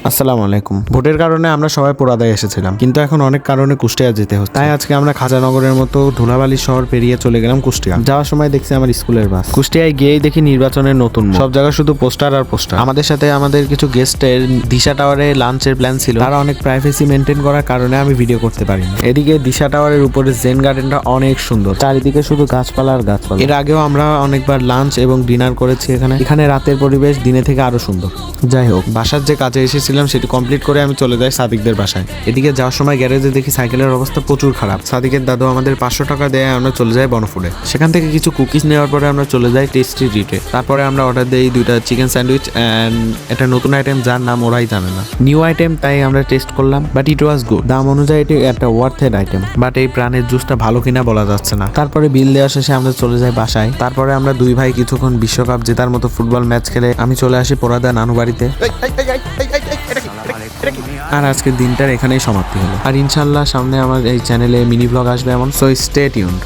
আসসালামু আলাইকুম। ভোটের কারণে আমরা সবাই পোড়াদায় এসেছিলাম, কিন্তু এখন অনেক কারণে কুষ্টিয়া যেতে হচ্ছে। তাই আজকে আমরা খাজানগরের মতো ধুলাবালি শহর পেরিয়ে চলে গেলাম কুষ্টিয়া। যাওয়ার সময় দেখছি আমার স্কুলের বাস। কুষ্টিয়ায় গিয়েই দেখি নির্বাচনের নতুন মোড়। সব জায়গায় শুধু পোস্টার আর পোস্টার। আমাদের সাথে আমাদের কিছু গেস্টের দিশা টাওয়ারে লাঞ্চের প্ল্যান ছিল। তারা অনেক প্রাইভেসি মেনটেন করার কারণে আমি ভিডিও করতে পারিনি। এদিকে দিশা টাওয়ারের উপরে জেন গার্ডেনটা অনেক সুন্দর, চারিদিকে শুধু গাছপালা আর গাছপালা। এর আগেও আমরা অনেকবার লাঞ্চ এবং ডিনার করেছি এখানে রাতের পরিবেশ দিনে থেকে আরো সুন্দর। যাই হোক, বাসার যে কাজে এসেছিলাম সেটি কমপ্লিট করে আমি চলে যাই সাদিকদের বাসায়। এদিকে যাওয়ার সময় গ্যারেজে দেখি সাইকেলের অবস্থা প্রচুর খারাপ। সাদিকের দাদু আমাদের 500 টাকা দেয়, আমরা চলে যাই বনফুডে। সেখান থেকে কিছু কুকিজ নেওয়ার পরে আমরা চলে যাই টেস্টি ট্রিটে। তারপরে আমরা অর্ডার দিই 2টা চিকেন স্যান্ডউইচ অ্যান্ড এটা নতুন আইটেম যার নাম ওরাই জানে না, নিউ আইটেম, তাই আমরা টেস্ট করলাম। But it was good. দাম অনুযায়ী এটি একটা ওয়ার্থেড আইটেম, বাট এই প্রাণের জুসটা ভালো কিনা বলা যাচ্ছে না। তারপরে বিল দেওয়া শেষে আমরা চলে যাই বাসায়। তারপরে আমরা দুই ভাই কিছুক্ষণ বিশ্বকাপ জেতার মতো ফুটবল ম্যাচ খেলে আমি চলে আসি পোড়াদা নানু বাড়িতে। আর আজকের দিনটার এখানেই সমাপ্তি হলো। আর ইনশাল্লাহ সামনে আমার এই চ্যানেলে মিনি ব্লগ আসবে এমন, সো স্টে টিউনড।